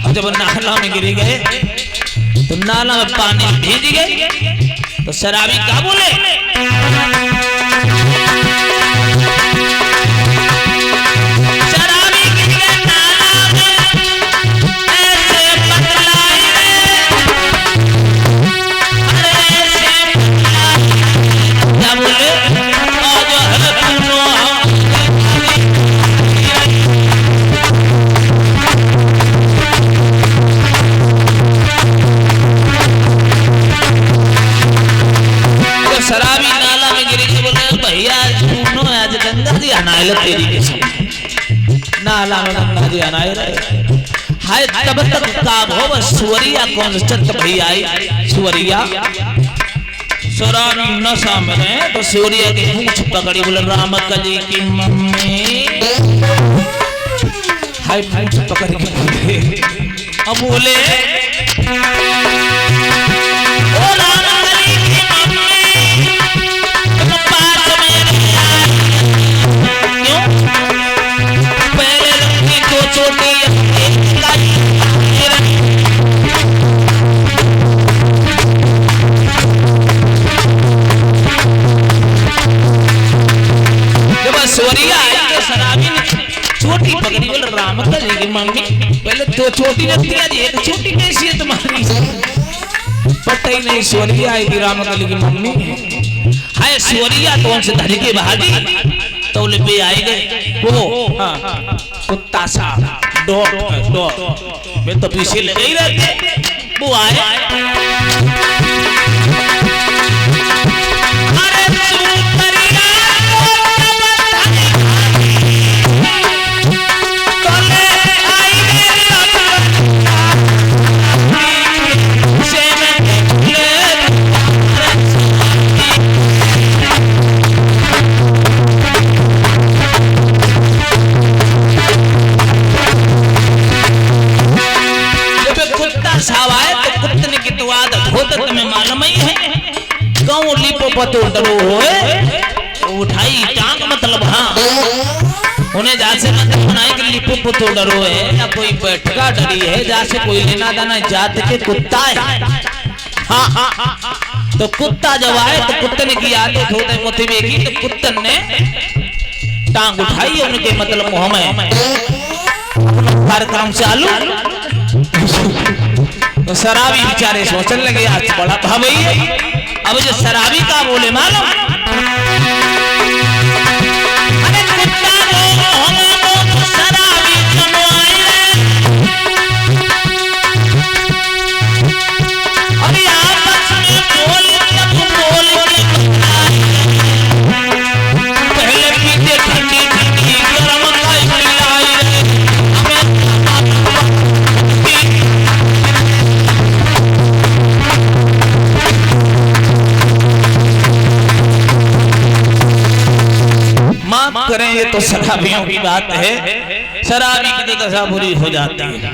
और जब नाला में गिर गए तो नाला में पानी भीज गए तो शराबी क्या बोले, शराबी गिर गए नाला में ऐसे बतलाई अरे ऐसे क्या बोले, शराबी नाला में गिरी के बोले भैया सुनो आज गंगा जी अनाए तेरी के सब नाला में गंगा जी अनाए रहे हाय तब तक काम हो बस सुवरिया कौन चत भैया आई सुवरिया शराबी नशा में है तो सुवरिया की पूंछ पकड़ी बोले राम कली की मम्मी हाय पूंछ पकड़ के बोले अब बोले ओ राम कली की मम्मी छोटी पकड़ी बोले राम कली की मम्मी पहले दो छोटी रखती है एक छोटी कैसी है तुम्हारी, पता ही नहीं सुवरिया आएगी राम कली की मम्मी हाय सुवरिया तो उनसे धर के भागी तो ले आए गए वो हाँ कुत्ता सा डॉग मैं तो पीछे लगे ही रहते वो आए उठाई टांग मतलब हाँ उन्हें जैसे मतलब बनाई कि लिपो पुतो डरो है ना कोई बैठका डरी है जैसे कोई लेना दाना जात के कुत्ता है हाँ तो कुत्ता जब आए तो कुत्ते ने की आदत होता है मुट्ठी में की तो कुत्तन ने टांग उठाई उनके मतलब मुंह में कार्यक्रम चालू तो शराबी बेचारे सोचने लगे आज बड़ा था भाई अब जो शराबी का बोले मालूम शराबी अभी आपस में पहले पीते ठंडी ठंडी गरम करें ये तो शराबियों की बात है, शराबी की तो दशा बुरी हो जाती है।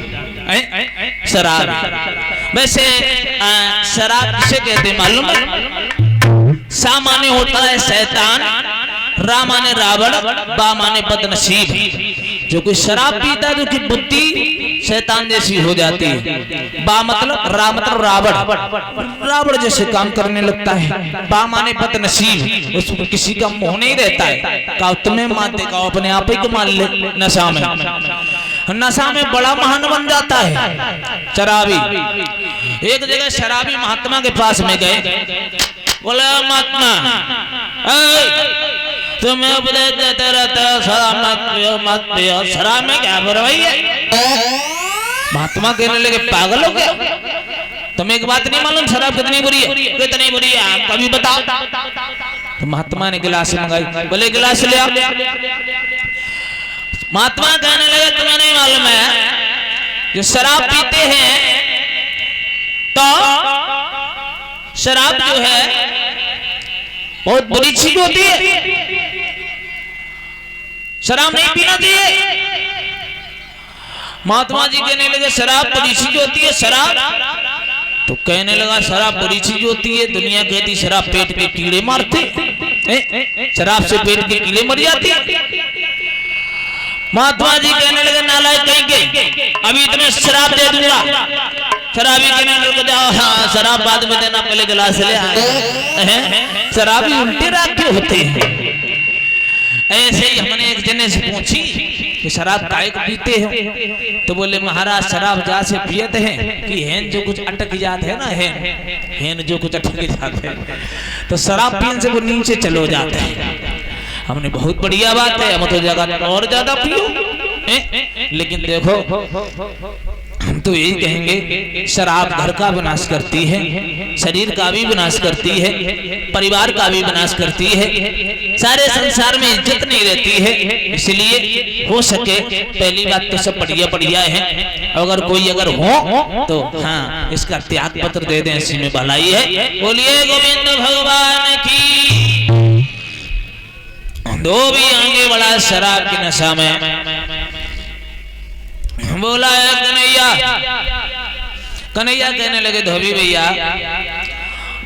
शराब वैसे शराब किसे कहते हैं मालूम? सा माने होता है शैतान, रा माने रावण, बा माने बदनसीब। जो कोई शराब पीता है तो उसकी बुद्धि शैतान जैसी हो जाती है। बा मतलब रा मतलब रावण, रावण जैसे काम करने लगता है। बा माने बदनसीब, उसमें किसी का मोह नहीं रहता है। का तुम्हें मानते का अपने आप ही मान ले नशा में, नशा में बड़ा महान बन जाता है शराबी। एक जगह शराबी महात्मा के पास में गए, बोले महात्मा तुम्हें उपदेश देते रहते हो शराब मत पियो मत पियो, शराब में क्या बुराई है? महात्मा कहने लगे पागल हो गया, तुम्हें एक बात नहीं मालूम शराब कितनी बुरी है? कितनी बुरी है आप कभी बताओ। तो महात्मा ने गिलास मंगाई, बोले गिलास ले आओ। महात्मा कहने लगे तुम्हें नहीं मालूम है जो शराब पीते हैं तो शराब जो है बहुत बुरी चीज होती है, शराब नहीं पीना चाहिए। महात्मा जी कहने लगे शराब बुरी चीज होती है। शराब तो कहने लगा शराब बुरी चीज होती है, दुनिया कहती शराब पेट के कीड़े मारते, शराब से पेट के कीड़े मर जाते। महात्मा जी कहने लगे नालायक कहीं के, अभी तुम्हें शराब दे दूंगा। शराबी कहने लगे जाओ, हाँ शराब बाद में देना, पहले गिलास ले आए। शराबी उल्टे राग के होते हैं। ऐसे ही हमने एक जने से पूछी कि शराब काहे को पीते हो, तो बोले महाराज शराब जा से पियते हैं कि हेन जो कुछ अटक जात है ना, हेन जो कुछ अटक जाते हैं तो शराब पीने से वो नीचे चलो जाते हैं। हमने बहुत बढ़िया बात है, हम तो जगह और ज्यादा पियो। लेकिन देखो हम तो यही कहेंगे, शराब घर का विनाश करती है, शरीर का भी विनाश करती है, परिवार का भी विनाश करती है, सारे संसार में इज्जत नहीं रहती है। इसलिए हो सके पहली बात तो सब बढ़िया बढ़िया है, अगर कोई अगर हो तो हाँ इसका त्याग पत्र दे दें, इसी में भलाई है। बोलिए गोविंद भगवान की। धोबी आगे बढ़ा शराब की नशा में, बोला है कन्हैया। कन्हैया कहने लगे धोबी भैया,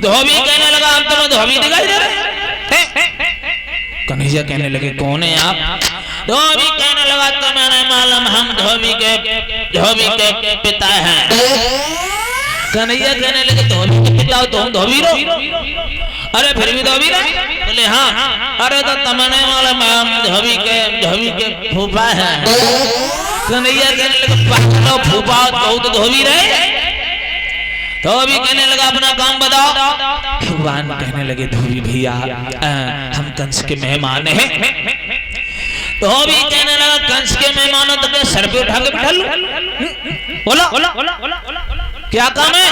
धोबी कहने लगा हम तुम्हें धोबी दिखाई दे रहे। कन्हैया कहने लगे कौन है आप? धोबी कहने लगा तुम्हें मालूम हम धोबी के पिता हैं। कन्हैया कहने लगे धोबी के पिता हो तो हम धोबी रहो? अरे फिर भी धोबी रहे? बोले हाँ। अरे तो तुम्हें मालूम हम धोबी के फूफा हैं। कन्हैया कहने लगा फूफा बहुत धोबी रहे। धोबी कहने लगा अपना काम बताओ। भगवान कहने लगे धोबी भैया हम कंस के मेहमान हैं। धोबी कहने लगा कंस के मेहमान हो तो क्या सर पे उठा के बिठा लूं? बोला क्या काम है?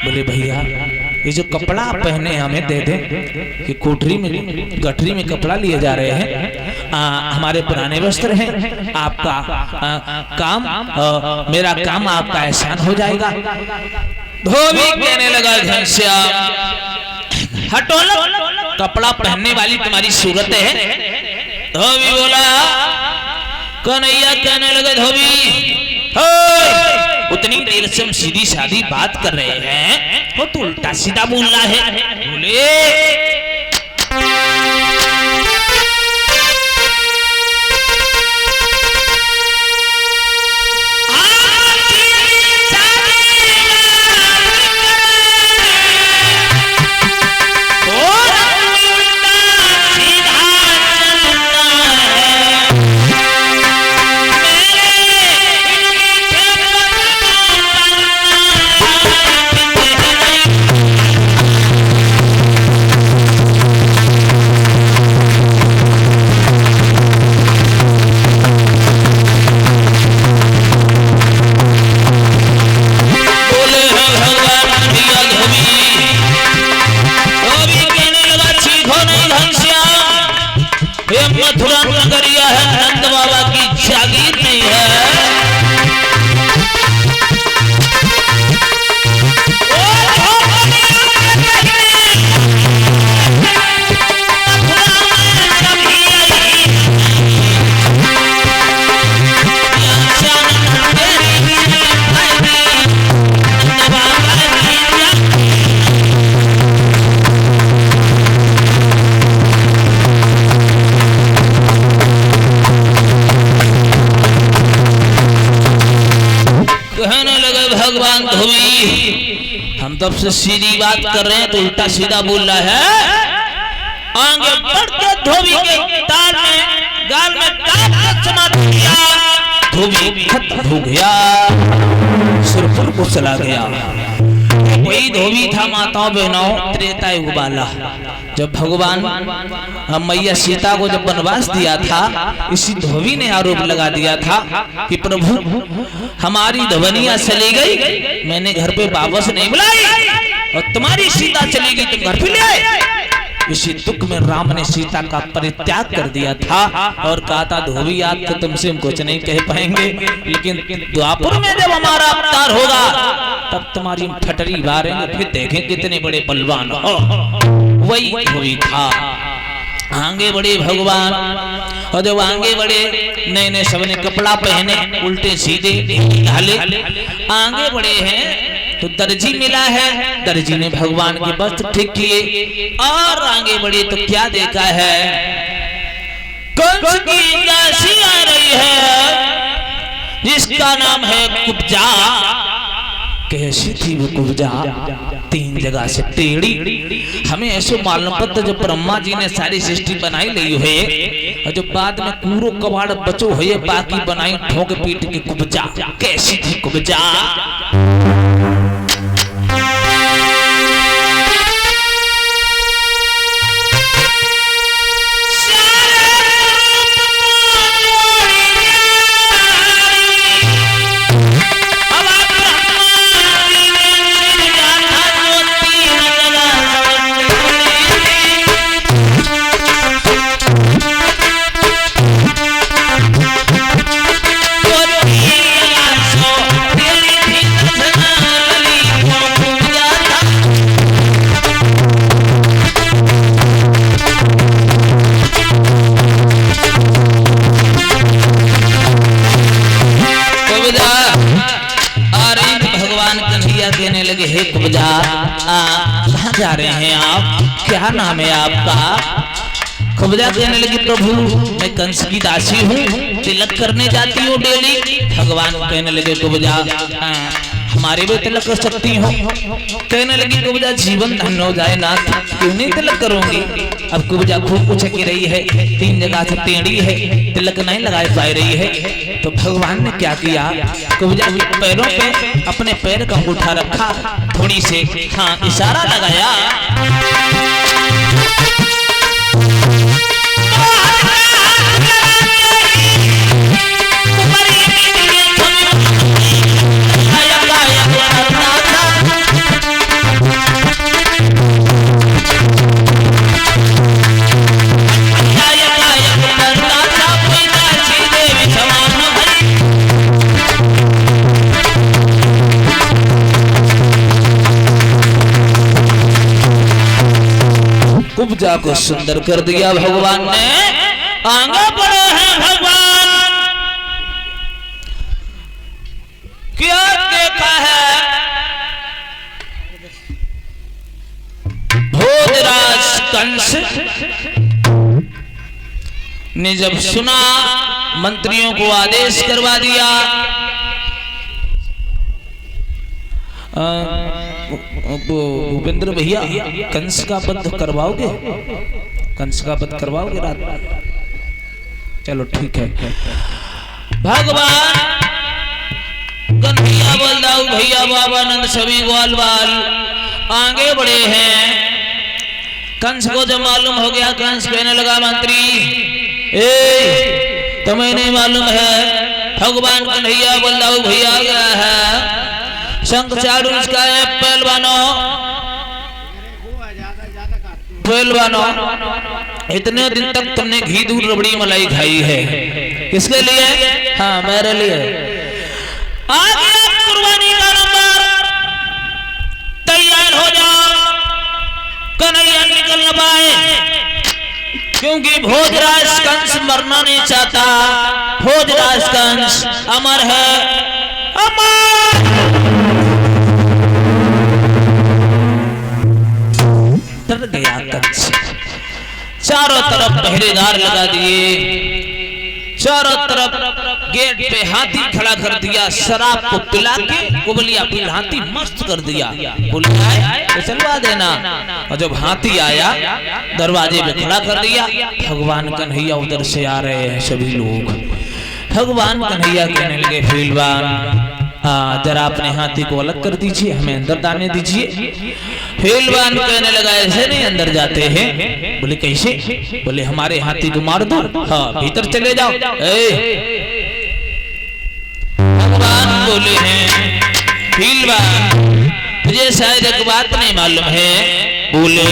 बोले भैया ये जो कपड़ा पहने हमें दे दे कि कोठरी में गठरी में कपड़ा लिए जा रहे हैं, हमारे पुराने वस्त्र हैं, आपका काम मेरा काम आपका एहसान हो जाएगा। धोबी कहने लगा घनश्याम हटो, कपड़ा पहनने वाली तुम्हारी सूरत है। धोबी बोला। कन्हैया कहने लगे धोबी उतनी देर से हम सीधी सादी बात कर रहे हैं, वो तो उल्टा सीधा बोल रहा है। बोले मथुरा नगरिया है, नंद बाबा की जागीर नहीं है। भगवान धोबी हम तब से सीधी बात कर रहे हैं तो उल्टा सीधा बोल रहा है। आगे बढ़ के धोबी के ताल में गाल में काट समा दिया। धोबी खत्म हो गया, सिर को चला गया। वही धोबी था माताओं बहनों त्रेता युग वाला, जब भगवान मैया सीता को जब वनवास दिया था, इसी धोबी ने आरोप लगा दिया था कि प्रभु हमारी धवनिया चली गई, मैंने घर पे वापस नहीं बुलाई और तुम्हारी सीता चली गई तुम घर पे ले आए। इसी दुख में राम ने सीता का परित्याग कर दिया था और कहा था धोबी आज तो तुमसे हम कुछ नहीं कह पाएंगे, लेकिन द्वापर में जब हमारा अवतार होगा तब तुम्हारी ठटरी मारेंगे, फिर देखें कितने बड़े बलवान हो। वही धोबी था। आगे बढ़े भगवान, और जब आगे बढ़े नए नए सबने कपड़ा पहने उल्टे सीधे ढाले, आगे बढ़े हैं तो दर्जी मिला है, दर्जी ने भगवान के वस्त्र ठीक किए और आगे बढ़े तो क्या देखा है, कंस की दासी आ रही है जिसका नाम है कुब्जा। कैसी थी वो कुब्जा? 3 जगह से टेढ़ी। हमें ऐसे मालूम पड़ता जब ब्रह्मा जी ने सारी सृष्टि बनाई ली हुए और जो बाद में कूरो कबाड़ बचो हुए बाकी बनाई ठोक पीट के कुब्जा। कैसी थी कुब्जा? कहने लगे हे कुब्जा, कहाँ जा रहे हैं आप? क्या नाम है आपका? कुब्जा कहने लगी प्रभु मैं कंस की दासी हूँ, तिलक करने जाती हूँ डेली। भगवान कहने लगे कुब्जा हमारे भी तिलक कर सकती हो। कहने लगी कुब्जा जीवन धन्य हो जाए ना, क्यों नहीं तिलक करूंगी। अब कुब्जा खूब पूछ की रही है, 3 जगह से टेढ़ी है, तिलक नहीं लगा पा रही है। तो भगवान ने क्या किया, कुब्जा के पैरों पे अपने पैर का अंगूठा रखा, थोड़ी से हाँ इशारा लगाया। कुब्जा को सुंदर कर दिया भगवान ने। आगे बढ़े हैं भगवान, क्या देखा है? भोजराज कंस ने जब सुना, मंत्रियों को आदेश करवा दिया भूपेंद्र भैया कंस का वध करवाओगे? कंस का वध करवाओगे रात? चलो ठीक है। भगवान कन्हैया बलदाऊ भैया बाबा नंद सभी ग्वाल बाल आगे बढ़े हैं। कंस को जब मालूम हो गया, कंस कहने लगा मंत्री तुम्हें नहीं मालूम है भगवान कन्हैया बलदाऊ भैया आ गया है, शंख चालू इसका है। पहलवानों इतने दिन तक तुमने घी दूध रबड़ी मलाई खाई है, किसके लिए? हाँ मेरे लिए। आगे कुर्बानी का नंबर तैयार हो जाओ, कन्हैया निकल न पाए, क्योंकि भोजराज कंस मरना नहीं चाहता। भोजराज कंस अमर है, अमर। डर गया कंस, चारों तरफ पहरेदार लगा दिए, चारों तरफ गेट पे हाथी खड़ा कर दिया, शराब को पिला के कुबलिया पिल हाथी मस्त कर दिया। बोला तो चलवा देना। और जब हाथी आया दरवाजे पे खड़ा कर दिया। भगवान कन्हैया उधर से आ रहे हैं सभी लोग। भगवान कन्हैया कहने लगे पहलवान जरा अपने हाथी को अलग कर दीजिए, हमें अंदर जाने दीजिए। पहलवान कहने लगा ऐसे नहीं अंदर जाते हैं। बोले कैसे? बोले हमारे हाथी को मार दो, हाँ भीतर चले जाओ। भगवान बोले हैं पहलवान मुझे शायद एक बात नहीं मालूम है। बोले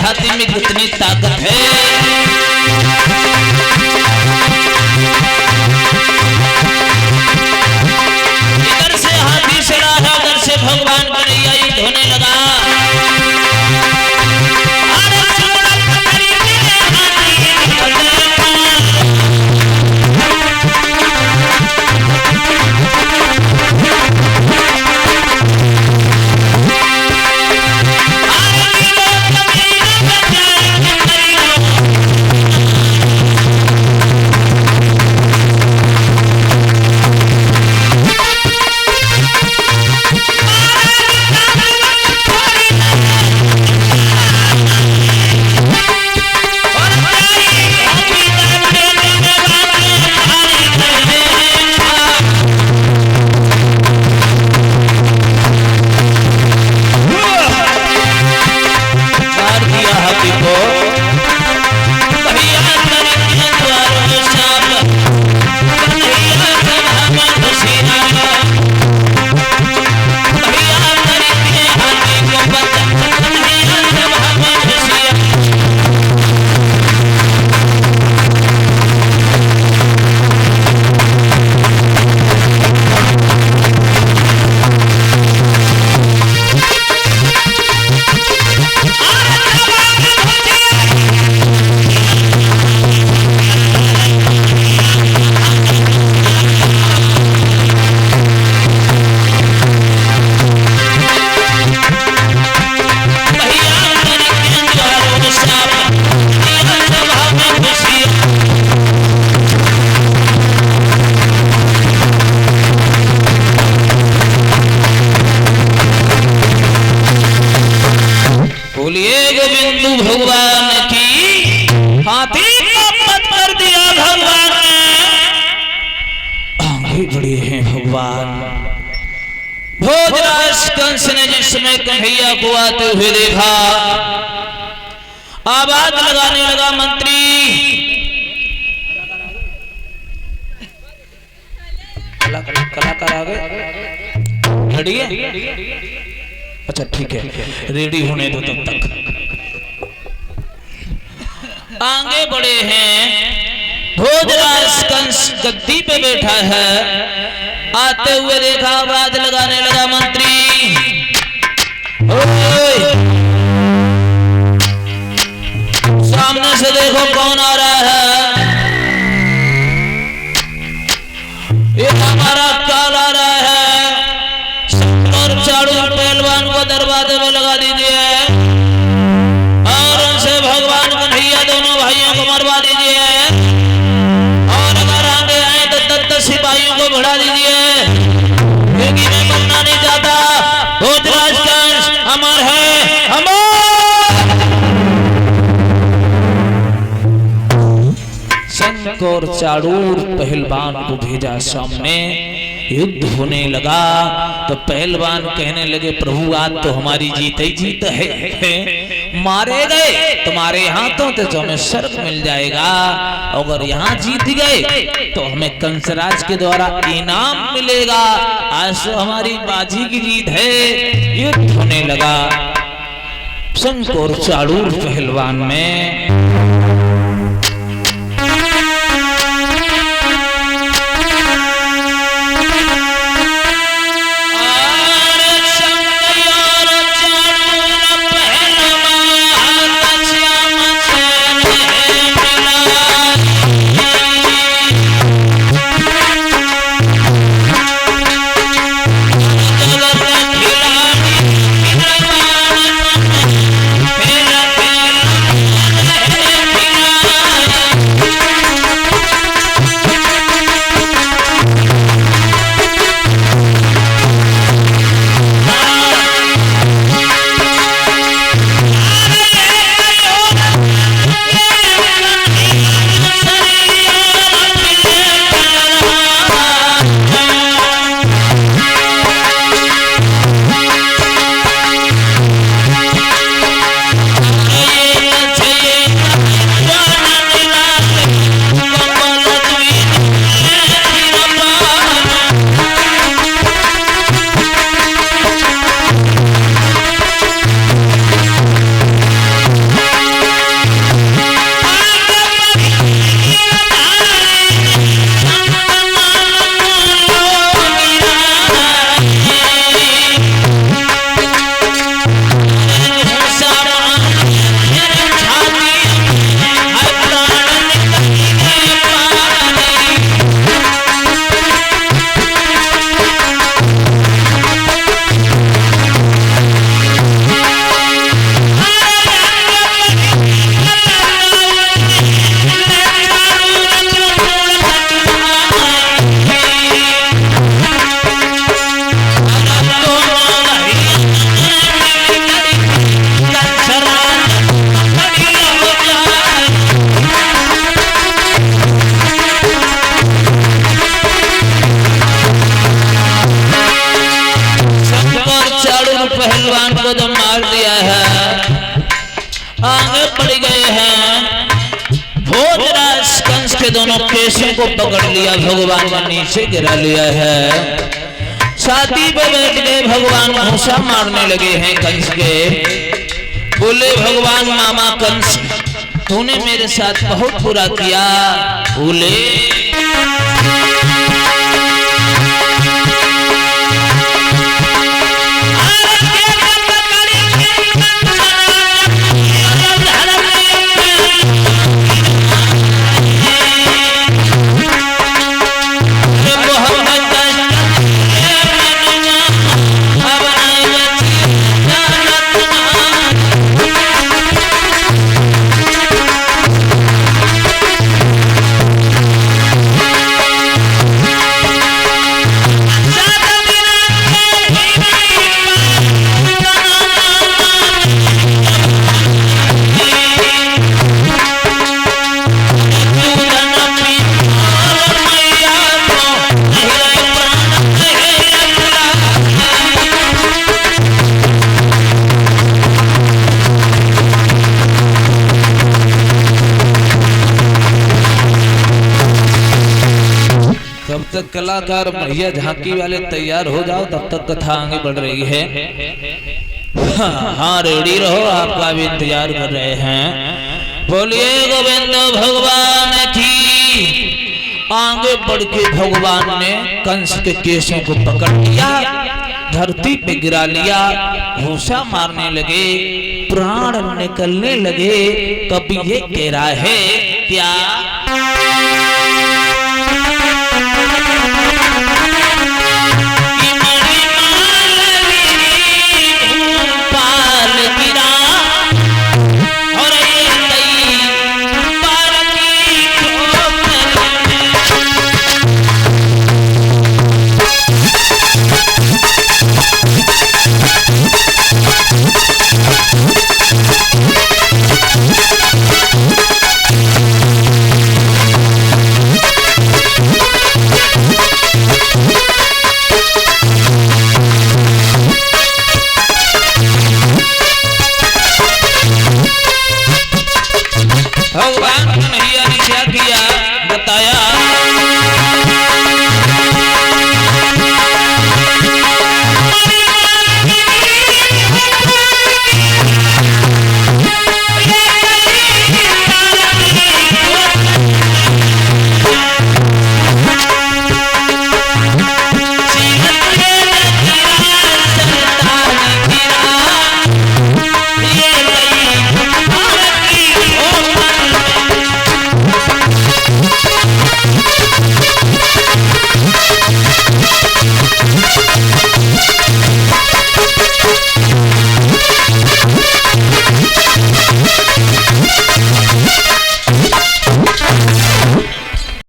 छाती में कितनी ताकत है। इधर से हाथी चला है, उधर से भगवान कन्हैया युद्ध होने लगा। बोलिए गोविंदु भगवान की। हाथी को मत कर दिया भगवान ने, आगे बढ़े हैं भगवान। भोजराज कंस ने जिस समय कन्हैया को आते हुए देखा, आवाज लगाने लगा, मंत्री कलाकार आ गए, रेडी है? अच्छा ठीक है, रेडी होने दो तब तक। आगे बढ़े हैं, भोजराज कंस गद्दी पे बैठा है, आते हुए देखा, आवाज लगाने लगा, मंत्री ओए सामने से देखो कौन आ रहा है। ये हमारा काल आ रहा है, और चारों पहलवान को दरवाजे में लगा दीजिए और उनसे भगवान कन्हैया दोनों भाइयों को मरवा दीजिए, और अगर आगे आए तो 10 सिपाहियों को बढ़ा दीजिए, क्योंकि मैं मरना नहीं चाहता। भोजराज कंस अमर है, अमर। शंख और चारूर पहलवान को भेजा सामने, युद्ध होने लगा। तो पहलवान कहने लगे, प्रभु आज तो हमारी जीत ही जीत है, मारे गए तुम्हारे हाथों तो हमें स्वर्ग मिल जाएगा, अगर यहाँ जीत गए तो हमें कंसराज के द्वारा इनाम मिलेगा, आज तो हमारी बाजी की जीत है। युद्ध होने लगा शंख और चारूर पहलवान में। मार दिया है। आगे बढ़ गए हैं, भोजराज कंस के दोनों केशों को पकड़ लिया, भगवान ने नीचे गिरा लिया है। छाती पे बैठ के भगवान घूंसा मारने लगे हैं कंस के। बोले भगवान मामा कंस, तूने मेरे साथ बहुत बुरा किया। बोले तक कलाकार भैया झांकी वाले तैयार हो जाओ, तब तक कथा आगे बढ़ रही है। हाँ रेडी रहो, आपका भी इंतजार कर रहे हैं। बोलिए गोविंद भगवान की। आगे बढ़ के भगवान ने कंस के केशों को पकड़ लिया, धरती पे गिरा लिया, घूंसा मारने लगे, प्राण निकलने लगे। कभी ये कह रहा है क्या